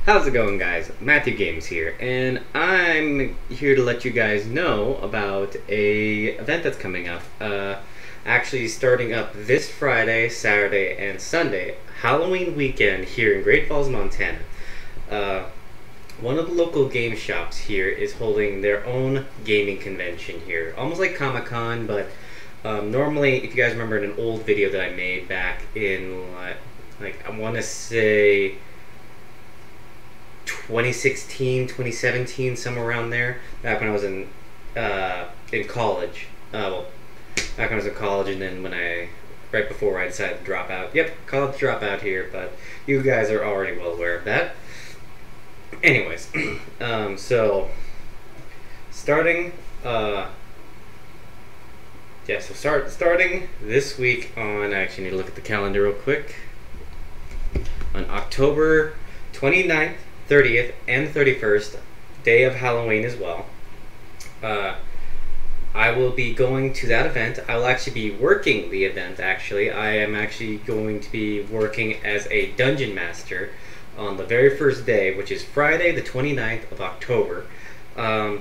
How's it going, guys? Matthew Games here, and I'm here to let you guys know about a event that's coming up. Actually starting up this Friday, Saturday, and Sunday, Halloween weekend here in Great Falls, Montana. One of the local game shops here is holding their own gaming convention here, almost like Comic-Con, but normally, if you guys remember in an old video that I made back in, like I want to say 2016, 2017, somewhere around there. Back when I was in college. Back when I was in college, and then right before I decided to drop out. Yep, college dropout here, but you guys are already well aware of that. Anyways, so starting, starting this week on. I actually need to look at the calendar real quick. On October 29th, 30th, and 31st, day of Halloween as well. I will be going to that event. I will actually be working the event, actually. I am actually going to be working as a dungeon master on the very first day, which is Friday the 29th of October.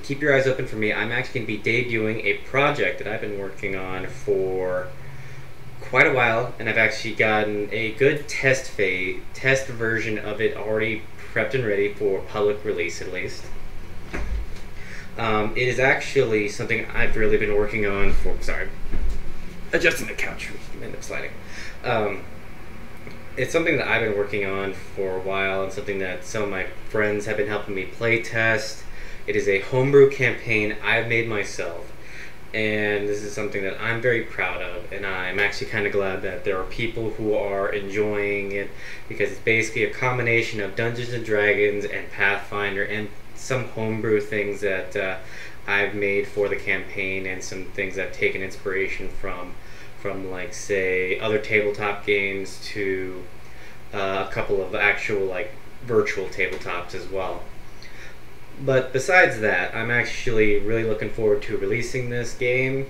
Keep your eyes open for me. I'm actually going to be debuting a project that I've been working on for quite a while, and I've actually gotten a good test version of it already prepped and ready for public release, at least. It is actually something I've really been working on for, adjusting the couch, end up sliding. It's something that I've been working on for a while, and something that some of my friends have been helping me play test. It is a homebrew campaign I've made myself, and this is something that I'm very proud of, and I'm actually kind of glad that there are people who are enjoying it, because it's basically a combination of Dungeons and Dragons and Pathfinder and some homebrew things that I've made for the campaign, and some things I've taken inspiration from like, say, other tabletop games to a couple of actual, like, virtual tabletops as well. But besides that, I'm actually really looking forward to releasing this game.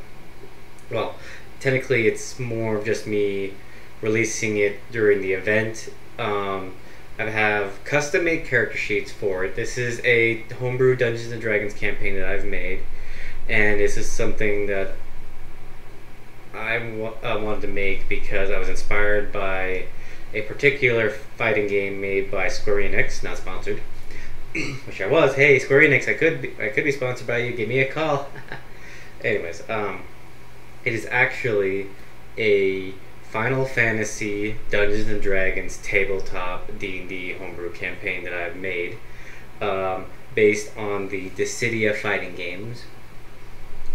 Well, technically it's more of just me releasing it during the event. I have custom-made character sheets for it. This is a homebrew Dungeons & Dragons campaign that I've made, and this is something that I wanted to make because I was inspired by a particular fighting game made by Square Enix, not sponsored. Which I was. Hey, Square Enix, I could be sponsored by you. Give me a call. Anyways, it is actually a Final Fantasy Dungeons and Dragons tabletop D&D homebrew campaign that I've made, based on the Dissidia fighting games,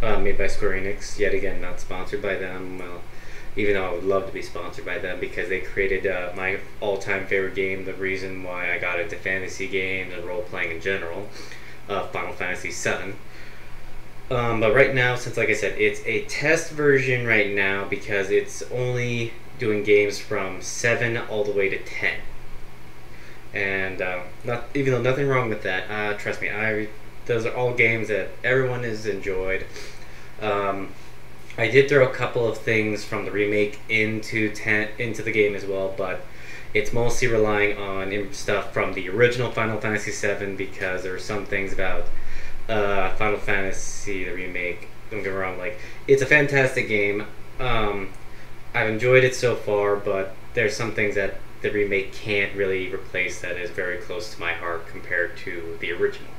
made by Square Enix. Yet again, not sponsored by them. Well, even though I would love to be sponsored by them, because they created my all-time favorite game, the reason why I got into fantasy games and role-playing in general, Final Fantasy VII. But right now, since, like I said, it's a test version right now, because it's only doing games from 7 all the way to 10. And even though nothing wrong with that, trust me, those are all games that everyone has enjoyed. I did throw a couple of things from the remake into the game as well, but it's mostly relying on stuff from the original Final Fantasy VII, because there are some things about Final Fantasy, the remake, don't get me wrong, like, it's a fantastic game. I've enjoyed it so far, but there's some things that the remake can't really replace that is very close to my heart compared to the original.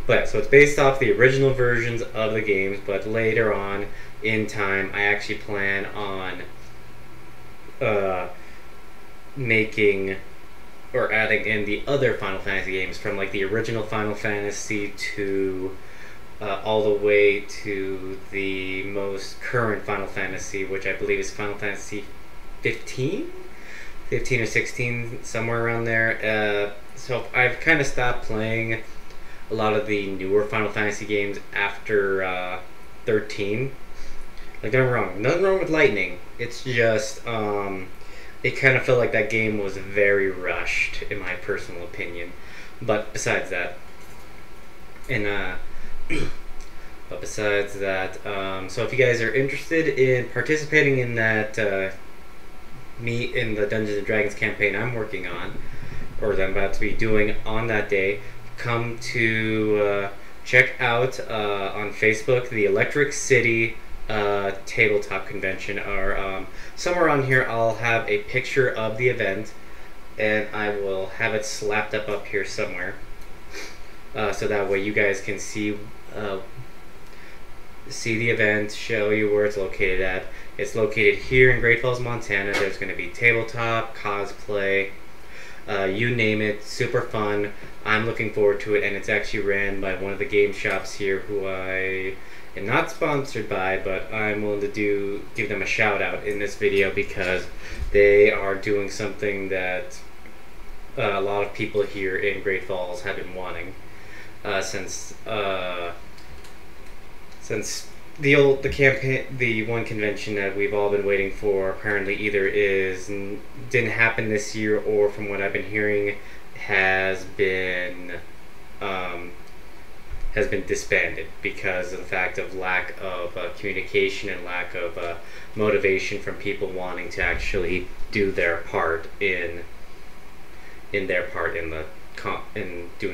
But so it's based off the original versions of the games, but later on in time, I actually plan on making or adding in the other Final Fantasy games, from like the original Final Fantasy to all the way to the most current Final Fantasy, which I believe is Final Fantasy 15 or 16, somewhere around there. So I've kind of stopped playing a lot of the newer Final Fantasy games after 13. Like, don't get me wrong, nothing wrong with Lightning. It's just, it kind of felt like that game was very rushed, in my personal opinion. But besides that, so if you guys are interested in participating in that, in the Dungeons and Dragons campaign I'm working on, or that I'm about to be doing on that day, come to check out on Facebook the Electric City tabletop convention. Or somewhere on here I'll have a picture of the event, and I will have it slapped up here somewhere, so that way you guys can see the event, show you where it's located at. It's located here in Great Falls, Montana. There's going to be tabletop, cosplay, you name it, super fun. I'm looking forward to it, and it's actually ran by one of the game shops here who I am not sponsored by, but I'm willing to give them a shout out in this video because they are doing something that a lot of people here in Great Falls have been wanting since the one convention that we've all been waiting for apparently either didn't happen this year, or from what I've been hearing has been disbanded because of the fact of lack of communication and lack of motivation from people wanting to actually do their part in doing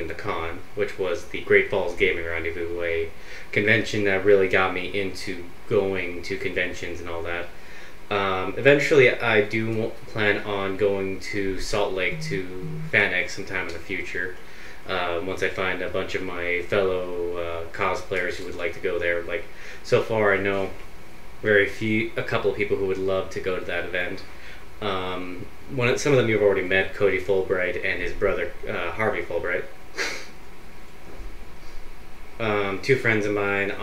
the con, which was the Great Falls Gaming Rendezvous, a convention that really got me into going to conventions and all that. Eventually, I do plan on going to Salt Lake to FanX sometime in the future. Once I find a bunch of my fellow cosplayers who would like to go there. Like, so far I know a couple of people who would love to go to that event. Some of them you've already met, Cody Fulbright and his brother Harvey Fulbright. Two friends of mine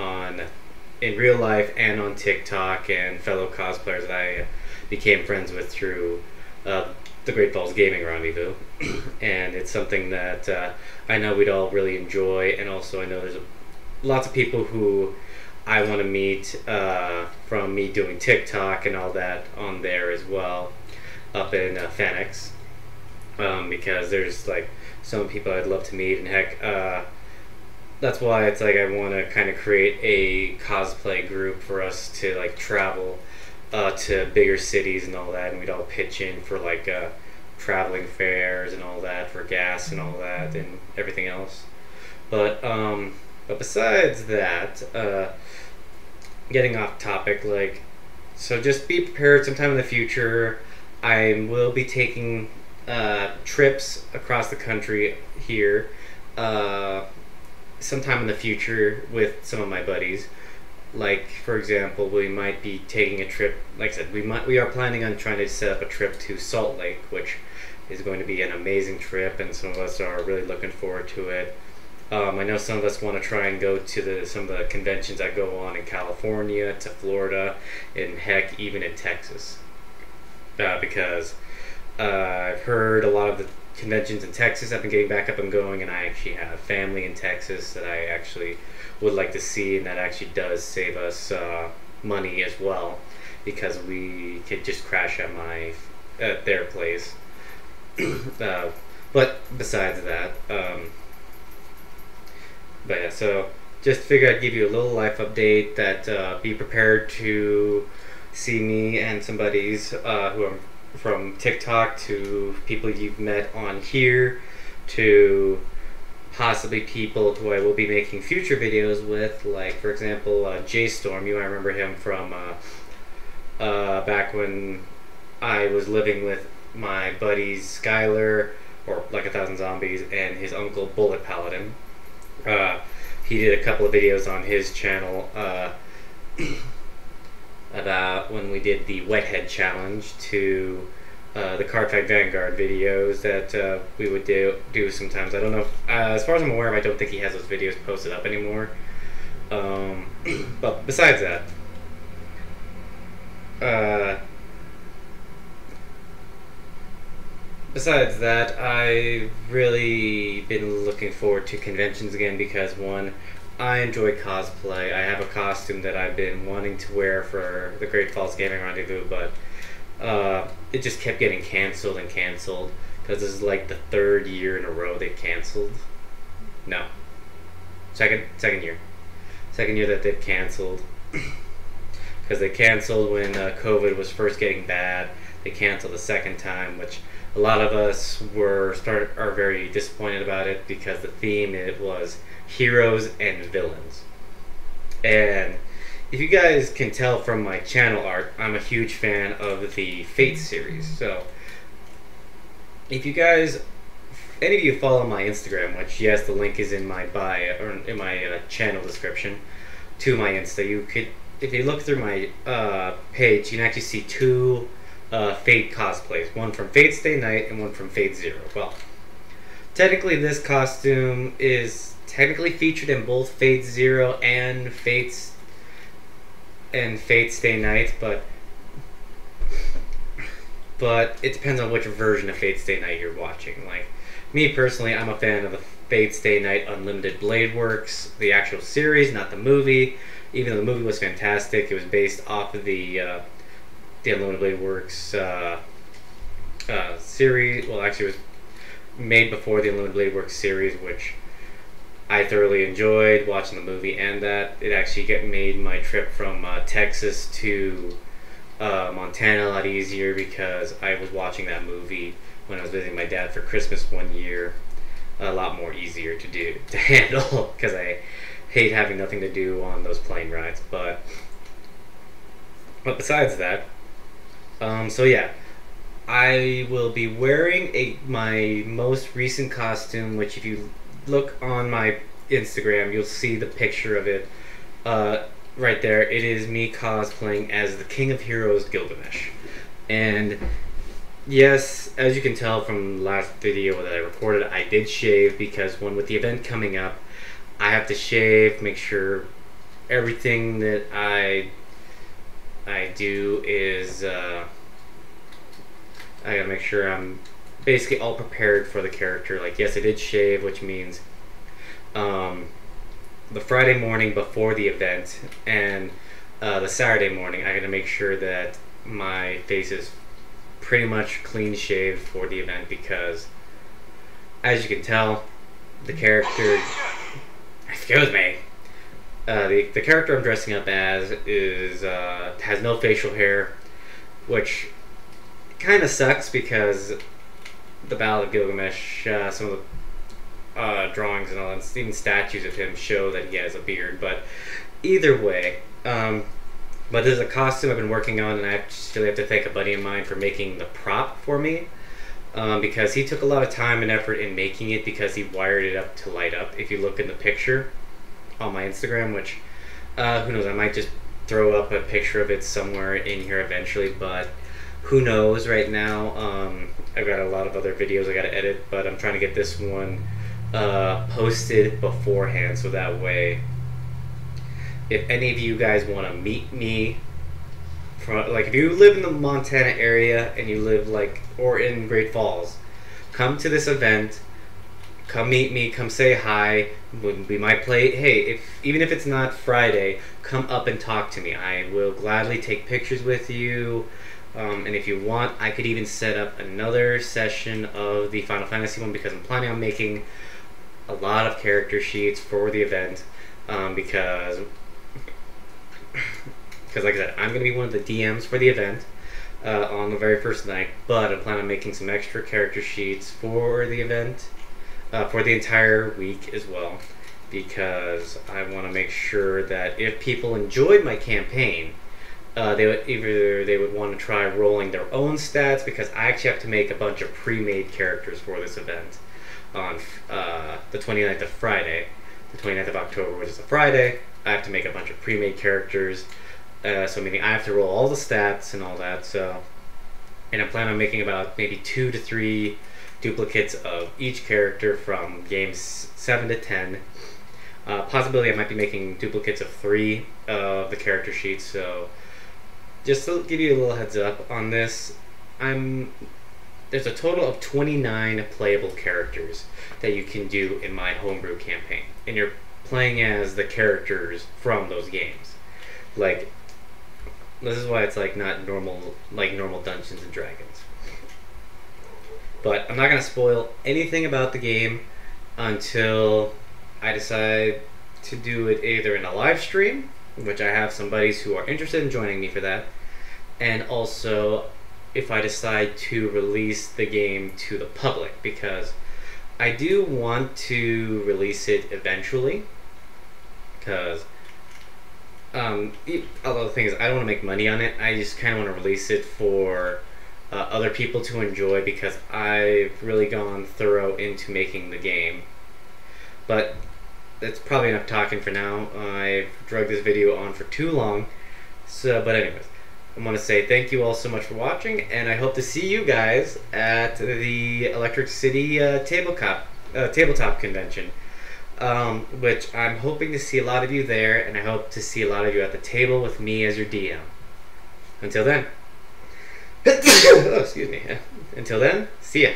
in real life and on TikTok, and fellow cosplayers that I became friends with through the Great Falls Gaming Rendezvous. And it's something that I know we'd all really enjoy, and also I know there's lots of people who I want to meet from me doing TikTok and all that on there as well, up in FanX, because there's like some people I'd love to meet, and heck, that's why it's like I want to kind of create a cosplay group for us to like travel to bigger cities and all that, and we'd all pitch in for like traveling fares and all that, for gas and all that and everything else. But besides that, getting off topic, like, so just be prepared sometime in the future. I will be taking trips across the country here sometime in the future with some of my buddies. Like, for example, we might be taking a trip, like I said, we are planning on trying to set up a trip to Salt Lake, which is going to be an amazing trip, and some of us are really looking forward to it. I know some of us want to try and go to some of the conventions that go on in California, to Florida, and heck, even in Texas. Because I've heard a lot of the conventions in Texas have been getting back up and going, and I actually have family in Texas that I actually would like to see, and that actually does save us money as well, because we could just crash at their place. But besides that, but yeah, so just figured I'd give you a little life update, that be prepared to see me and some buddies who are from TikTok, to people you've met on here, to possibly people who I will be making future videos with, like for example J-Storm. You might remember him from back when I was living with my buddies Skylar, or Like 1,000 Zombies, and his uncle Bullet Paladin. He did a couple of videos on his channel about when we did the Wet-Head Challenge, to the Cardfight Vanguard videos that we would do sometimes. I don't know if, as far as I'm aware of, I don't think he has those videos posted up anymore. But besides that, I've really been looking forward to conventions again, because one, I enjoy cosplay. I have a costume that I've been wanting to wear for the Great Falls Gaming Rendezvous, but it just kept getting canceled and canceled, because this is like the third year in a row they've canceled. No, second year that they've canceled, because they canceled when COVID was first getting bad. They canceled the second time, which A lot of us are very disappointed about it because the theme it was heroes and villains. And if you guys can tell from my channel art, I'm a huge fan of the Fate series. So if you guys, any of you follow my Instagram, which yes, the link is in my bio or in my channel description to my Insta, you could, if you look through my page, you can actually see two Fate cosplays, one from Fate Stay Night and one from Fate Zero. Well, technically this costume is technically featured in both Fate Zero and Fate Stay Night, but it depends on which version of Fate Stay Night you're watching. Like me personally, I'm a fan of the Fate Stay Night Unlimited Blade Works, the actual series, not the movie. Even though the movie was fantastic, it was based off of the Unlimited Blade Works series. Well, actually, it was made before the Unlimited Blade Works series, which I thoroughly enjoyed watching the movie, and that it actually made my trip from Texas to Montana a lot easier because I was watching that movie when I was visiting my dad for Christmas one year. A lot more easier to handle because I hate having nothing to do on those plane rides. But besides that, so yeah, I will be wearing my most recent costume, which if you look on my Instagram, you'll see the picture of it right there. It is me cosplaying as the King of Heroes Gilgamesh. And yes, as you can tell from the last video that I recorded, I did shave because with the event coming up, I have to shave, make sure everything that I do is I gotta make sure I'm basically all prepared for the character. Like, yes, I did shave, which means the Friday morning before the event and the Saturday morning, I gotta make sure that my face is pretty much clean shaved for the event because, as you can tell, the character, excuse me, the character I'm dressing up as has no facial hair, which kind of sucks because the Ballad of Gilgamesh, some of the drawings and all that, even statues of him show that he has a beard. But either way, but there's a costume I've been working on, and I actually have to thank a buddy of mine for making the prop for me, because he took a lot of time and effort in making it because he wired it up to light up. If you look in the picture on my Instagram, which who knows, I might just throw up a picture of it somewhere in here eventually, but who knows right now. I've got a lot of other videos I gotta edit, but I'm trying to get this one posted beforehand, so that way if any of you guys want to meet me, like if you live in the Montana area and you live or in Great Falls, come to this event, come meet me, come say hi. We might play, hey, even if it's not Friday, come up and talk to me. I will gladly take pictures with you. And if you want, I could even set up another session of the Final Fantasy one because I'm planning on making a lot of character sheets for the event, because like I said, I'm going to be one of the DMs for the event on the very first night, but I'm planning on making some extra character sheets for the event for the entire week as well, because I want to make sure that if people enjoyed my campaign, they would want to try rolling their own stats, because I actually have to make a bunch of pre-made characters for this event on the 29th of Friday, the 29th of October, which is a Friday. I have to make a bunch of pre-made characters, so meaning I have to roll all the stats and all that. So, and I'm planning on making about maybe 2 to 3 duplicates of each character from games 7 to 10. Possibly I might be making duplicates of 3 of the character sheets. So just to give you a little heads up on this, there's a total of 29 playable characters that you can do in my homebrew campaign, and you're playing as the characters from those games. Like, this is why it's not normal Dungeons and Dragons. But I'm not gonna spoil anything about the game until I decide to do it either in a live stream, which I have some buddies who are interested in joining me for that, and also if I decide to release the game to the public, because I do want to release it eventually, because although the thing is, I don't want to make money on it. I just kind of want to release it for other people to enjoy, because I've really gone thorough into making the game. But that's probably enough talking for now. I've dragged this video on for too long. But anyways, I want to say thank you all so much for watching, and I hope to see you guys at the Electric City tabletop convention, which I'm hoping to see a lot of you there, and I hope to see a lot of you at the table with me as your DM. Until then, oh, excuse me. Until then, see ya.